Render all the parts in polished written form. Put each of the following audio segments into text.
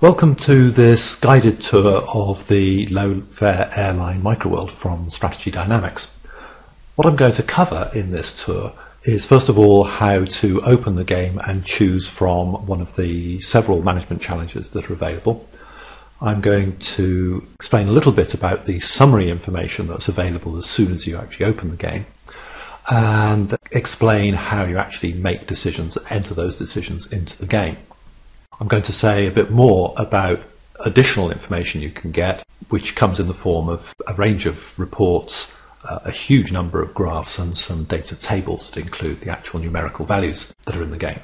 Welcome to this guided tour of the LoFare Airline Microworld from Strategy Dynamics. What I'm going to cover in this tour is first of all how to open the game and choose from one of the several management challenges that are available. I'm going to explain a little bit about the summary information that's available as soon as you actually open the game, and explain how you actually make decisions, enter those decisions into the game. I'm going to say a bit more about additional information you can get, which comes in the form of a range of reports, a huge number of graphs and some data tables that include the actual numerical values that are in the game.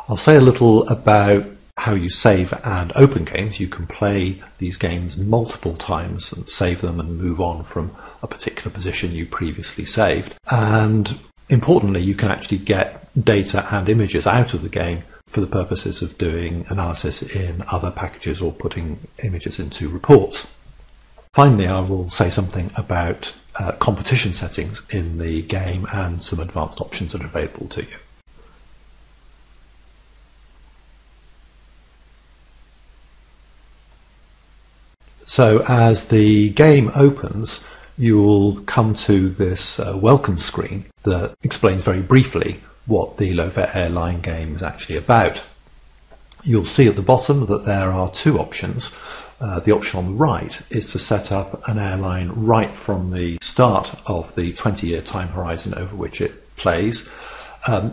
I'll say a little about how you save and open games. You can play these games multiple times and save them and move on from a particular position you previously saved. And importantly, you can actually get data and images out of the game for the purposes of doing analysis in other packages or putting images into reports. Finally, I will say something about competition settings in the game and some advanced options that are available to you. So as the game opens, you'll come to this welcome screen that explains very briefly what the LoFare Airline game is actually about. You'll see at the bottom that there are two options. The option on the right is to set up an airline right from the start of the 20-year time horizon over which it plays.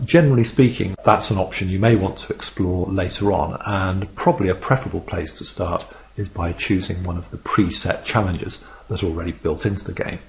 Generally speaking, that's an option you may want to explore later on, and probably a preferable place to start is by choosing one of the preset challenges that are already built into the game.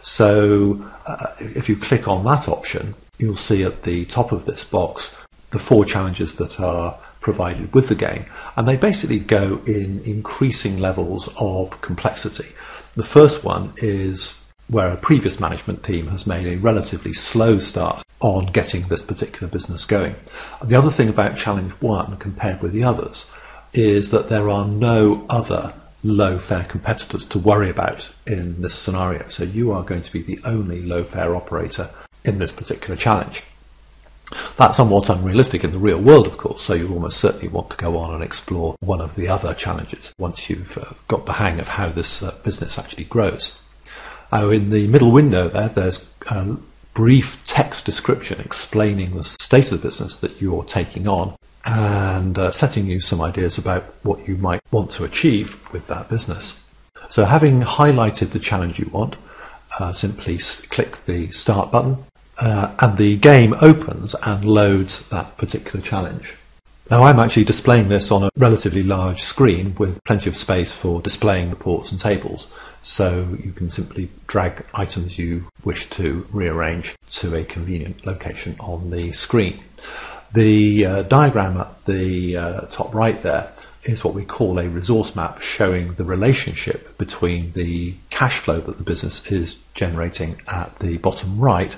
So if you click on that option, you'll see at the top of this box the four challenges that are provided with the game, and they basically go in increasing levels of complexity. The first one is where a previous management team has made a relatively slow start on getting this particular business going. The other thing about challenge 1 compared with the others is that there are no other low-fare competitors to worry about in this scenario. So you are going to be the only low-fare operator in this particular challenge. That's somewhat unrealistic in the real world, of course, so you'll almost certainly want to go on and explore one of the other challenges once you've got the hang of how this business actually grows. Now, in the middle window there's a brief text description explaining the state of the business that you're taking on and setting you some ideas about what you might want to achieve with that business. So having highlighted the challenge you want, simply click the Start button, and the game opens and loads that particular challenge. Now, I'm actually displaying this on a relatively large screen with plenty of space for displaying reports and tables, so you can simply drag items you wish to rearrange to a convenient location on the screen. The diagram at the top right there is what we call a resource map, showing the relationship between the cash flow that the business is generating at the bottom right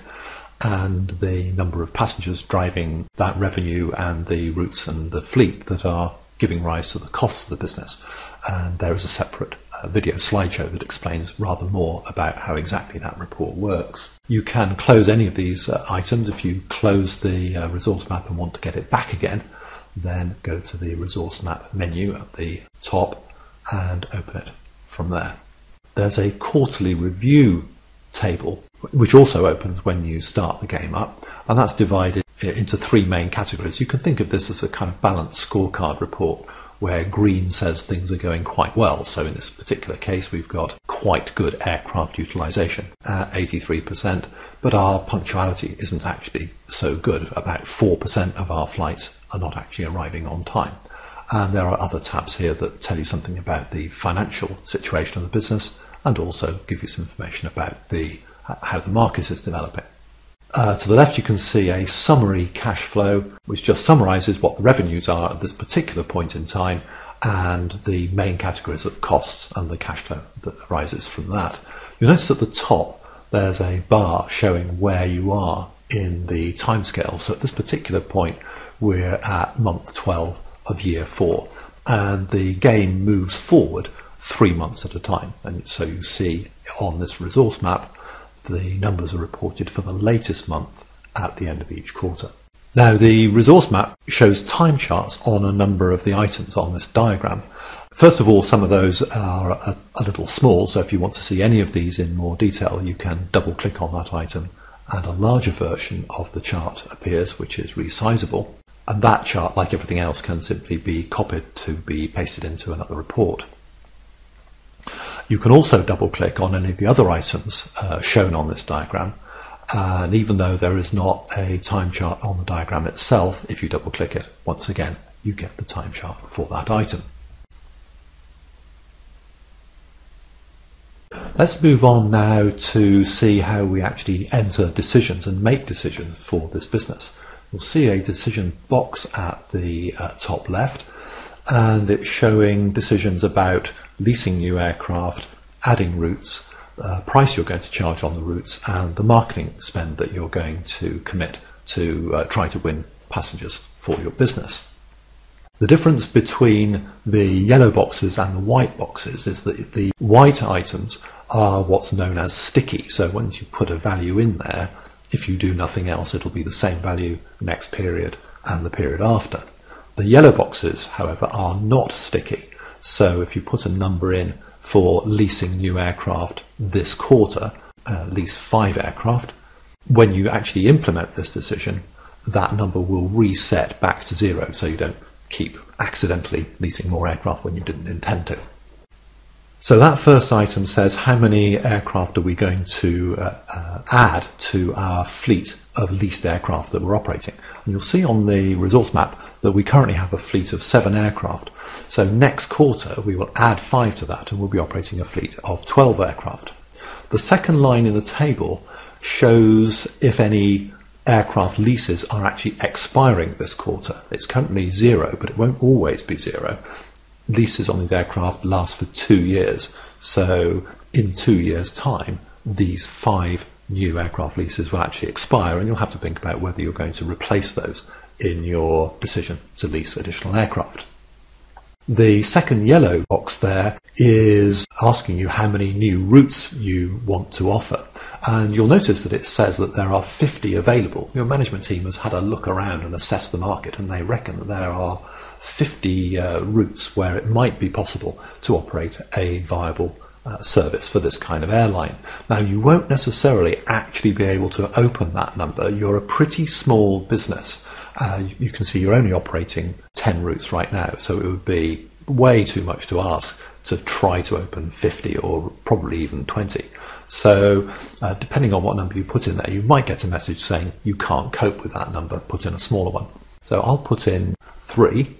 and the number of passengers driving that revenue and the routes and the fleet that are giving rise to the costs of the business. And there is a separate video slideshow that explains rather more about how exactly that report works. You can close any of these items. If you close the resource map and want to get it back again, then go to the resource map menu at the top and open it from there. There's a quarterly review table which also opens when you start the game up, and that's divided into three main categories. You can think of this as a kind of balanced scorecard report where green says things are going quite well. So in this particular case, we've got quite good aircraft utilization at 83%, but our punctuality isn't actually so good. About 4% of our flights are not actually arriving on time. And there are other tabs here that tell you something about the financial situation of the business and also give you some information about how the market is developing. To the left you can see a summary cash flow which just summarizes what the revenues are at this particular point in time and the main categories of costs and the cash flow that arises from that. You'll notice at the top there's a bar showing where you are in the timescale. So at this particular point we're at month 12 of year 4, and the game moves forward 3 months at a time. And so you see on this resource map the numbers are reported for the latest month at the end of each quarter. Now, the resource map shows time charts on a number of the items on this diagram. First of all, some of those are a little small, so if you want to see any of these in more detail, you can double click on that item and a larger version of the chart appears, which is resizable. And that chart, like everything else, can simply be copied to be pasted into another report. You can also double click on any of the other items shown on this diagram, and even though there is not a time chart on the diagram itself, if you double click it, once again you get the time chart for that item. Let's move on now to see how we actually enter decisions and make decisions for this business. You'll see a decision box at the top left, and it's showing decisions about leasing new aircraft, adding routes, price you're going to charge on the routes, and the marketing spend that you're going to commit to try to win passengers for your business. The difference between the yellow boxes and the white boxes is that the white items are what's known as sticky. So once you put a value in there, if you do nothing else, it'll be the same value next period and the period after. The yellow boxes, however, are not sticky. So if you put a number in for leasing new aircraft this quarter, lease 5 aircraft, when you actually implement this decision, that number will reset back to 0, so you don't keep accidentally leasing more aircraft when you didn't intend to. So that first item says how many aircraft are we going to add to our fleet of leased aircraft that we're operating. And you'll see on the resource map that we currently have a fleet of 7 aircraft. So next quarter we will add 5 to that and we'll be operating a fleet of 12 aircraft. The second line in the table shows if any aircraft leases are actually expiring this quarter. It's currently 0, but it won't always be 0. Leases on these aircraft last for 2 years. So in 2 years' time, these 5 new aircraft leases will actually expire, and you'll have to think about whether you're going to replace those in your decision to lease additional aircraft. The second yellow box there is asking you how many new routes you want to offer. And you'll notice that it says that there are 50 available. Your management team has had a look around and assessed the market, and they reckon that there are 50 routes where it might be possible to operate a viable service for this kind of airline. Now, you won't necessarily actually be able to open that number. You're a pretty small business. You can see you're only operating 10 routes right now, so it would be way too much to ask to try to open 50 or probably even 20. So depending on what number you put in there, you might get a message saying you can't cope with that number, put in a smaller one. So I'll put in 3.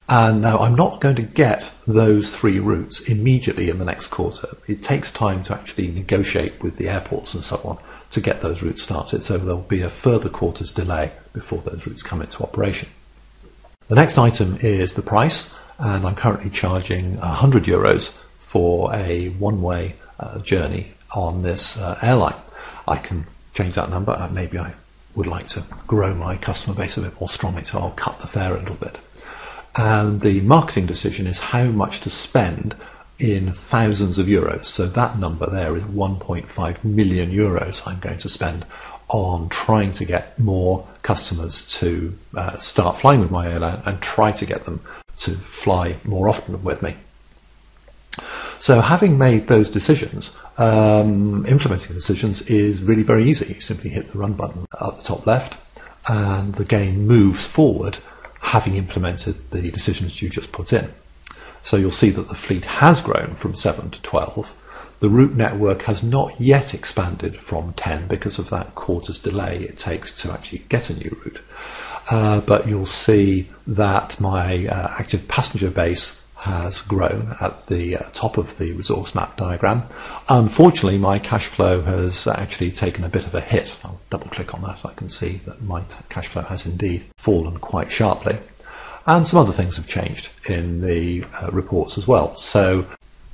And now I'm not going to get those 3 routes immediately in the next quarter. It takes time to actually negotiate with the airports and so on to get those routes started, so there'll be a further quarter's delay before those routes come into operation. The next item is the price, and I'm currently charging €100 for a one-way journey on this airline. I can change that number. Maybe I would like to grow my customer base a bit more strongly, so I'll cut the fare a little bit. And the marketing decision is how much to spend in thousands of euros. So that number there is 1.5 million euros I'm going to spend on trying to get more customers to start flying with my airline and try to get them to fly more often with me. So having made those decisions, implementing decisions is really very easy. You simply hit the run button at the top left and the game moves forward, having implemented the decisions you just put in. So you'll see that the fleet has grown from 7 to 12. The route network has not yet expanded from 10 because of that quarter's delay it takes to actually get a new route. But you'll see that my active passenger base has grown at the top of the resource map diagram. Unfortunately, my cash flow has actually taken a bit of a hit. I'll double click on that. I can see that my cash flow has indeed fallen quite sharply. And some other things have changed in the reports as well. So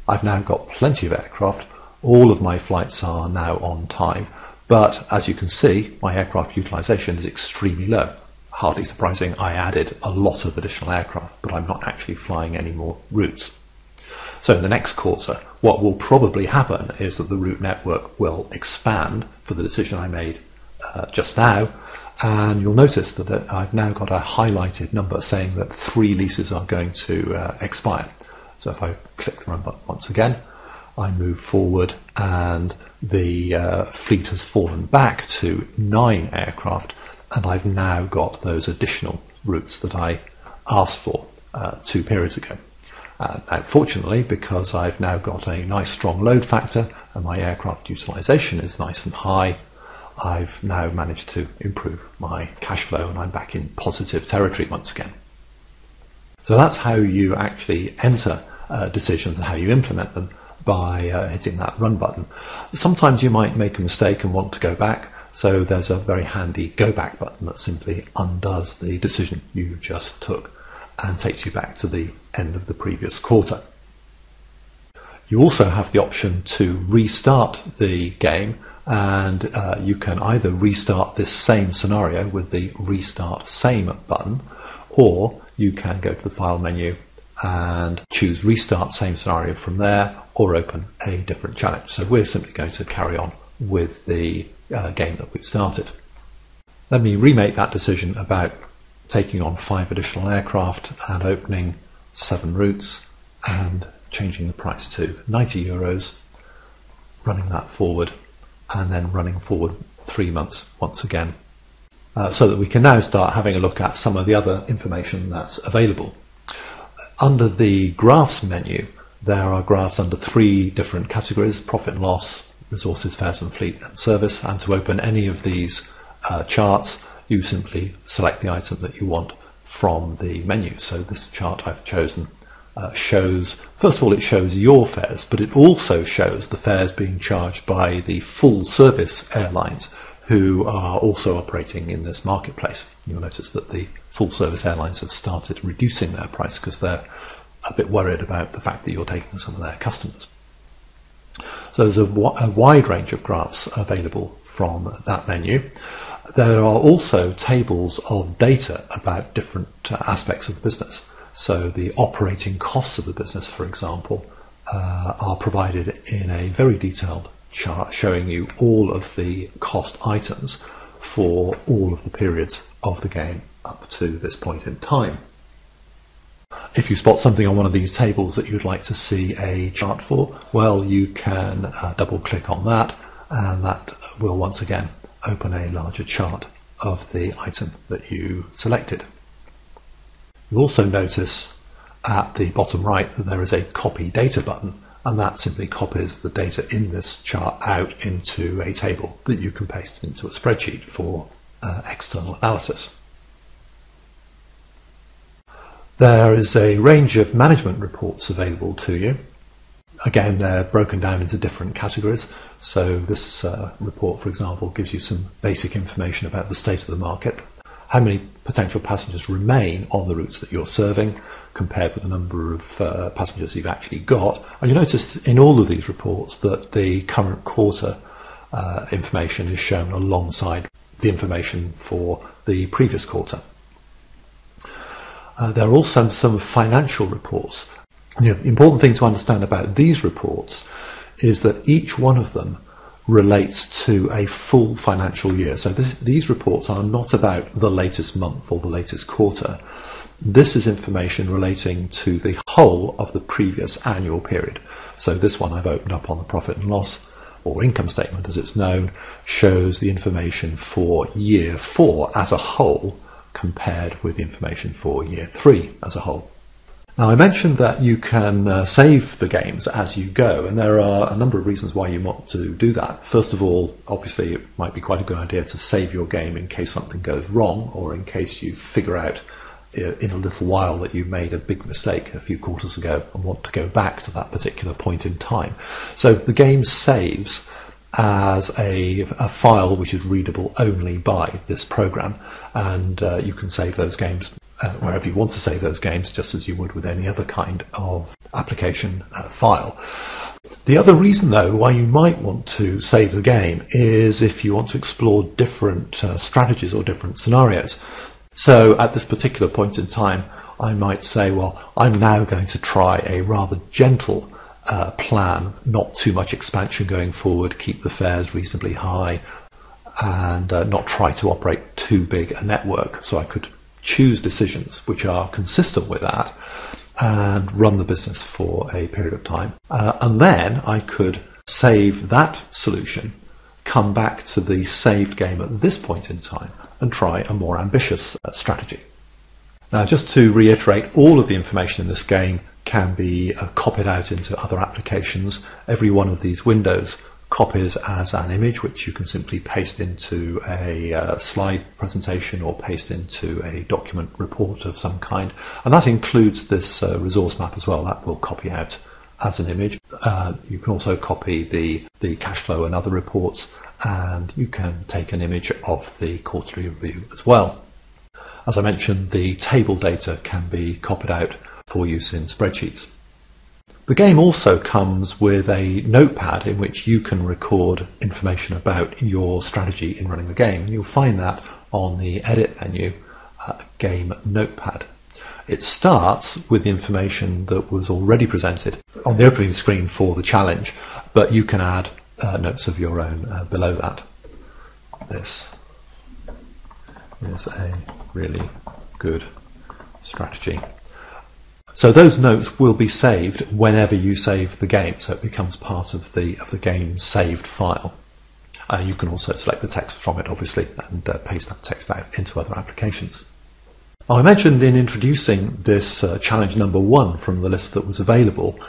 I've now got plenty of aircraft. All of my flights are now on time. But as you can see, my aircraft utilization is extremely low. Hardly surprising, I added a lot of additional aircraft, but I'm not actually flying any more routes. So in the next quarter, what will probably happen is that the route network will expand for the decision I made just now, And you'll notice that I've now got a highlighted number saying that 3 leases are going to expire. So if I click the run button once again, I move forward and the fleet has fallen back to 9 aircraft, and I've now got those additional routes that I asked for 2 periods ago. Now, fortunately, because I've now got a nice strong load factor and my aircraft utilisation is nice and high, I've now managed to improve my cash flow and I'm back in positive territory once again. So that's how you actually enter decisions and how you implement them, by hitting that run button. Sometimes you might make a mistake and want to go back, so there's a very handy go back button that simply undoes the decision you just took and takes you back to the end of the previous quarter. You also have the option to restart the game, and you can either restart this same scenario with the Restart Same button, or you can go to the File menu and choose Restart Same Scenario from there, or open a different challenge. So we're simply going to carry on with the game that we've started. Let me remake that decision about taking on 5 additional aircraft and opening 7 routes and changing the price to €90, running that forward and then running forward 3 months once again, so that we can now start having a look at some of the other information that's available. Under the Graphs menu, there are graphs under 3 different categories: profit and loss, resources, fares and fleet, and service. And to open any of these charts, you simply select the item that you want from the menu. So this chart I've chosen shows, first of all, it shows your fares, but it also shows the fares being charged by the full service airlines who are also operating in this marketplace. You'll notice that the full service airlines have started reducing their price because they're a bit worried about the fact that you're taking some of their customers. So there's a wide range of graphs available from that menu. There are also tables of data about different aspects of the business. So the operating costs of the business, for example, are provided in a very detailed chart showing you all of the cost items for all of the periods of the game up to this point in time. If you spot something on one of these tables that you'd like to see a chart for, well, you can double click on that, and that will once again open a larger chart of the item that you selected. You'll also notice at the bottom right that there is a copy data button, and that simply copies the data in this chart out into a table that you can paste into a spreadsheet for external analysis. There is a range of management reports available to you. Again, they're broken down into different categories. So this report, for example, gives you some basic information about the state of the market, how many potential passengers remain on the routes that you're serving compared with the number of passengers you've actually got. And you notice in all of these reports that the current quarter information is shown alongside the information for the previous quarter. There are also some financial reports. The important thing to understand about these reports is that each one of them relates to a full financial year. So these reports are not about the latest month or the latest quarter. This is information relating to the whole of the previous annual period. So this one I've opened up on the profit and loss, or income statement as it's known, shows the information for year 4 as a whole compared with the information for year 3 as a whole. Now, I mentioned that you can save the games as you go, and there are a number of reasons why you want to do that. First of all, obviously it might be quite a good idea to save your game in case something goes wrong, or in case you figure out in a little while that you made a big mistake a few quarters ago and want to go back to that particular point in time. So the game saves as a file which is readable only by this program, and you can save those games wherever you want to save those games, just as you would with any other kind of application file. The other reason, though, why you might want to save the game is if you want to explore different strategies or different scenarios. So at this particular point in time, I might say, well, I'm now going to try a rather gentle plan, not too much expansion going forward, keep the fares reasonably high, and not try to operate too big a network. So I could choose decisions which are consistent with that and run the business for a period of time. And then I could save that solution, come back to the saved game at this point in time and try a more ambitious strategy. Now, just to reiterate, all of the information in this game can be copied out into other applications. Every one of these windows copies as an image, which you can simply paste into a slide presentation or paste into a document report of some kind. And that includes this resource map as well. That will copy out as an image. You can also copy the cash flow and other reports, and you can take an image of the quarterly review as well. As I mentioned, the table data can be copied out for use in spreadsheets. The game also comes with a notepad in which you can record information about your strategy in running the game. You'll find that on the Edit menu, Game Notepad. It starts with the information that was already presented on the opening screen for the challenge, but you can add notes of your own below that. This is a really good strategy. So those notes will be saved whenever you save the game, so it becomes part of the game's saved file. You can also select the text from it, obviously, and paste that text out into other applications. I mentioned in introducing this challenge number 1 from the list that was available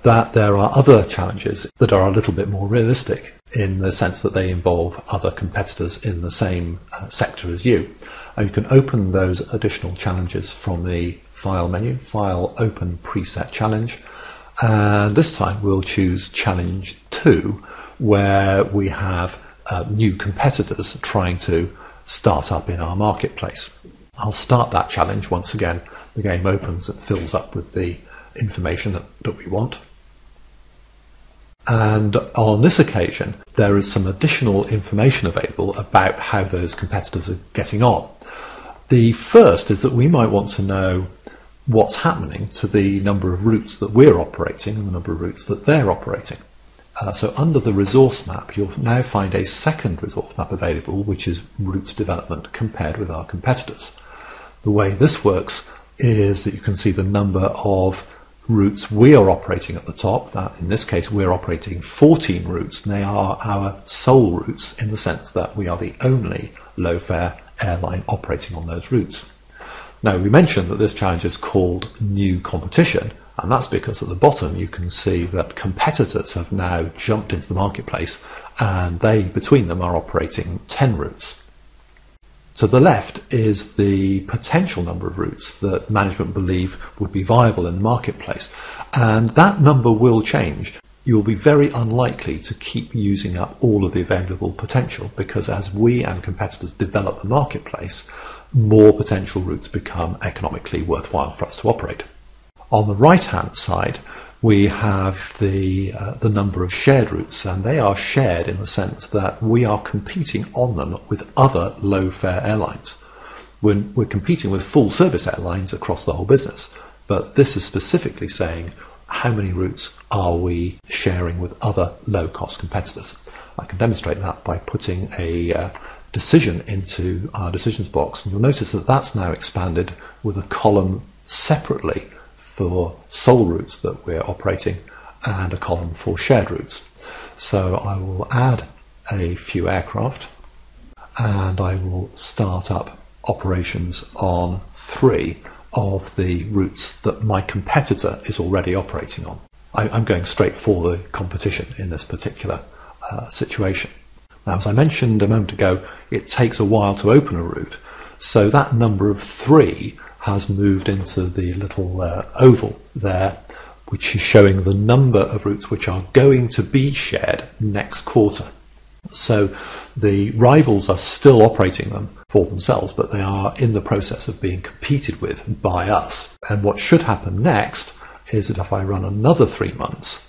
that there are other challenges that are a little bit more realistic in the sense that they involve other competitors in the same sector as you. And you can open those additional challenges from the File menu, File, Open Preset Challenge, and this time we'll choose Challenge 2, where we have new competitors trying to start up in our marketplace. I'll start that challenge. Once again, the game opens and fills up with the information that we want. And on this occasion, there is some additional information available about how those competitors are getting on. The first is that we might want to know what's happening to the number of routes that we're operating and the number of routes that they're operating. So under the resource map, you'll now find a second resource map available, which is routes development compared with our competitors. The way this works is that you can see the number of routes we are operating at the top. That in this case we're operating 14 routes, and they are our sole routes in the sense that we are the only low-fare airline operating on those routes. Now, we mentioned that this challenge is called New Competition, and that's because at the bottom you can see that competitors have now jumped into the marketplace, and they, between them, are operating 10 routes. To the left is the potential number of routes that management believe would be viable in the marketplace, and that number will change. You'll be very unlikely to keep using up all of the available potential, because as we and competitors develop the marketplace, more potential routes become economically worthwhile for us to operate. On the right-hand side, we have the number of shared routes, and they are shared in the sense that we are competing on them with other low-fare airlines. We're competing with full-service airlines across the whole business, but this is specifically saying how many routes are we sharing with other low-cost competitors. I can demonstrate that by putting a decision into our decisions box, and you'll notice that that's now expanded with a column separately for sole routes that we're operating and a column for shared routes. So I will add a few aircraft and I will start up operations on 3 of the routes that my competitor is already operating on. I'm going straight for the competition in this particular situation. Now, as I mentioned a moment ago, it takes a while to open a route, so that number of 3 has moved into the little oval there, which is showing the number of routes which are going to be shared next quarter. So the rivals are still operating them for themselves, but they are in the process of being competed with by us. And what should happen next is that if I run another 3 months,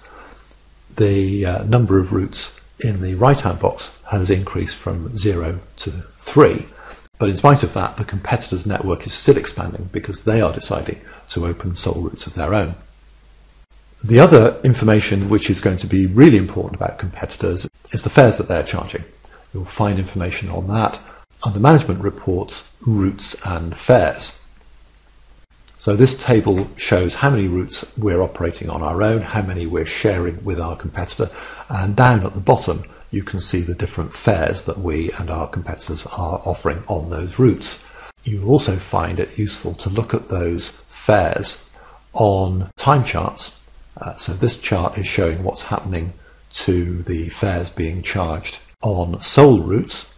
the number of routes in the right-hand box has increased from 0 to 3. But in spite of that, the competitor's network is still expanding because they are deciding to open sole routes of their own. The other information which is going to be really important about competitors is the fares that they're charging. You'll find information on that under Management Reports, Routes and Fares. So this table shows how many routes we're operating on our own, how many we're sharing with our competitor, and down at the bottom you can see the different fares that we and our competitors are offering on those routes. You'll also find it useful to look at those fares on time charts. So this chart is showing what's happening to the fares being charged on sole routes.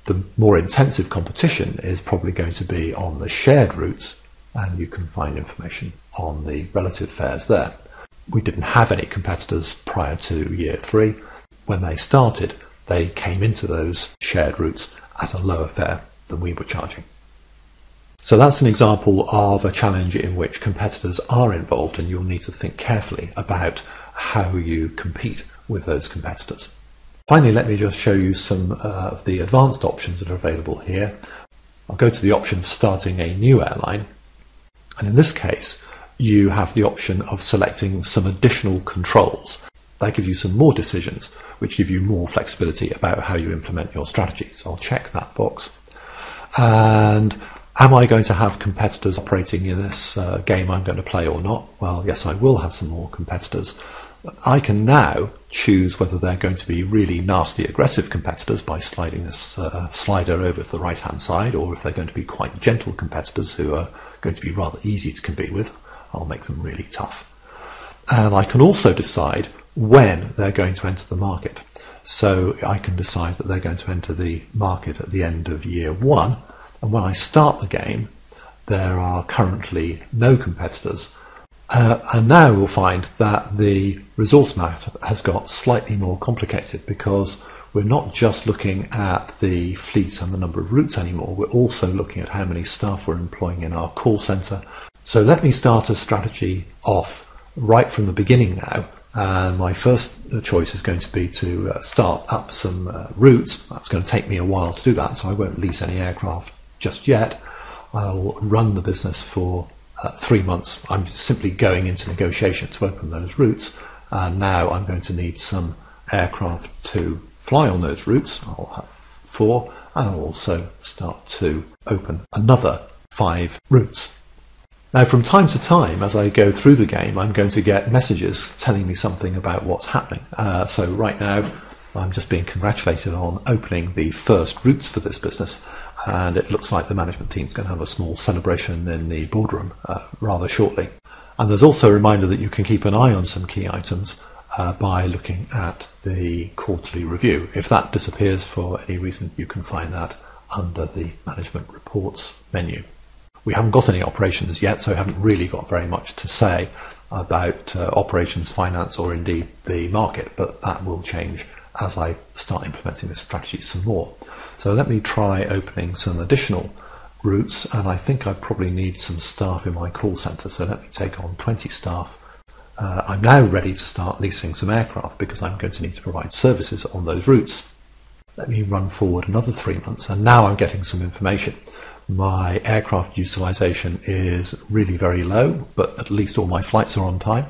The more intensive competition is probably going to be on the shared routes, and you can find information on the relative fares there. We didn't have any competitors prior to year 3. When they started, they came into those shared routes at a lower fare than we were charging. So that's an example of a challenge in which competitors are involved, and you'll need to think carefully about how you compete with those competitors. Finally, let me just show you some of the advanced options that are available here. I'll go to the option of starting a new airline. And in this case, you have the option of selecting some additional controls. That gives you some more decisions, which give you more flexibility about how you implement your strategy. So I'll check that box. And am I going to have competitors operating in this game I'm going to play or not? Well, yes, I will have some more competitors. I can now choose whether they're going to be really nasty, aggressive competitors by sliding this slider over to the right-hand side, or if they're going to be quite gentle competitors who are going to be rather easy to compete with. I'll make them really tough. And I can also decide when they're going to enter the market. So I can decide that they're going to enter the market at the end of year 1, and when I start the game there are currently no competitors. And now we'll find that the resource map has got slightly more complicated, because we're not just looking at the fleet and the number of routes anymore, we're also looking at how many staff we're employing in our call centre. So let me start a strategy off right from the beginning now, and my first choice is going to be to start up some routes. That's going to take me a while to do that, so I won't lease any aircraft just yet. I'll run the business for 3 months. I'm simply going into negotiation to open those routes, and now I'm going to need some aircraft to fly on those routes. I'll have 4, and I'll also start to open another 5 routes. Now, from time to time, as I go through the game, I'm going to get messages telling me something about what's happening. So right now, I'm just being congratulated on opening the first routes for this business, and it looks like the management team's going to have a small celebration in the boardroom rather shortly. And there's also a reminder that you can keep an eye on some key items by looking at the quarterly review. If that disappears for any reason, you can find that under the Management Reports menu. We haven't got any operations yet, so I haven't really got very much to say about operations, finance, or indeed the market, but that will change as I start implementing this strategy some more. So let me try opening some additional routes, and I think I probably need some staff in my call centre, so let me take on 20 staff. I'm now ready to start leasing some aircraft because I'm going to need to provide services on those routes. Let me run forward another 3 months, and now I'm getting some information. My aircraft utilisation is really very low, but at least all my flights are on time.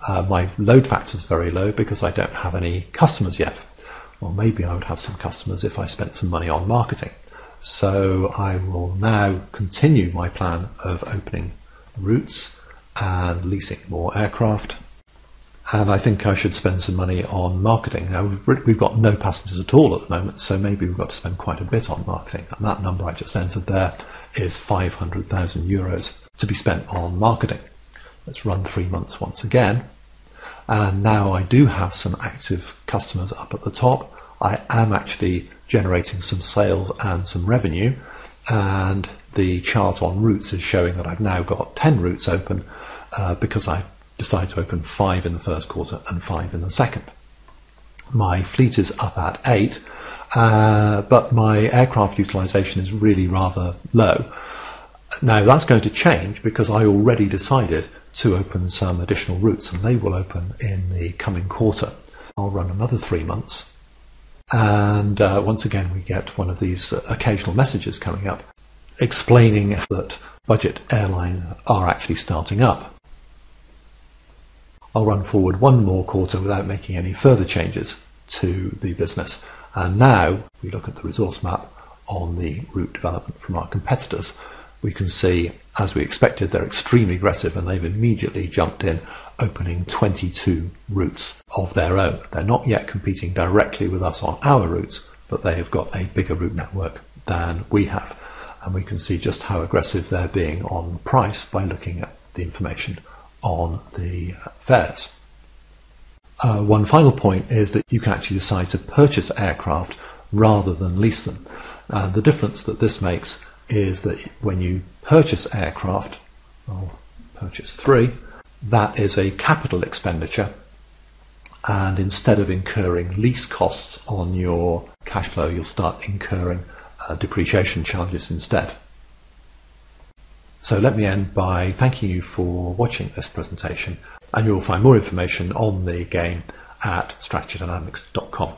My load factor is very low because I don't have any customers yet. Well, maybe I would have some customers if I spent some money on marketing. So I will now continue my plan of opening routes and leasing more aircraft. And I think I should spend some money on marketing. Now, we've got no passengers at all at the moment, so maybe we've got to spend quite a bit on marketing. And that number I just entered there is €500,000 to be spent on marketing. Let's run 3 months once again. And now I do have some active customers up at the top. I am actually generating some sales and some revenue. And the chart on routes is showing that I've now got 10 routes open because I decide to open 5 in the first quarter and 5 in the second. My fleet is up at 8, but my aircraft utilisation is really rather low. Now that's going to change because I already decided to open some additional routes, and they will open in the coming quarter. I'll run another 3 months, and once again we get one of these occasional messages coming up explaining that budget airline are actually starting up. I'll run forward 1 more quarter without making any further changes to the business, And now, if we look at the resource map on the route development from our competitors, we can see, as we expected, they're extremely aggressive and they've immediately jumped in, opening 22 routes of their own. They're not yet competing directly with us on our routes, but they have got a bigger route network than we have. And we can see just how aggressive they're being on price by looking at the information on the fares. One final point is that you can actually decide to purchase aircraft rather than lease them. The difference that this makes is that when you purchase aircraft, I'll purchase 3, that is a capital expenditure, and instead of incurring lease costs on your cash flow, you'll start incurring depreciation charges instead. So let me end by thanking you for watching this presentation, and you'll find more information on the game at strategydynamics.com.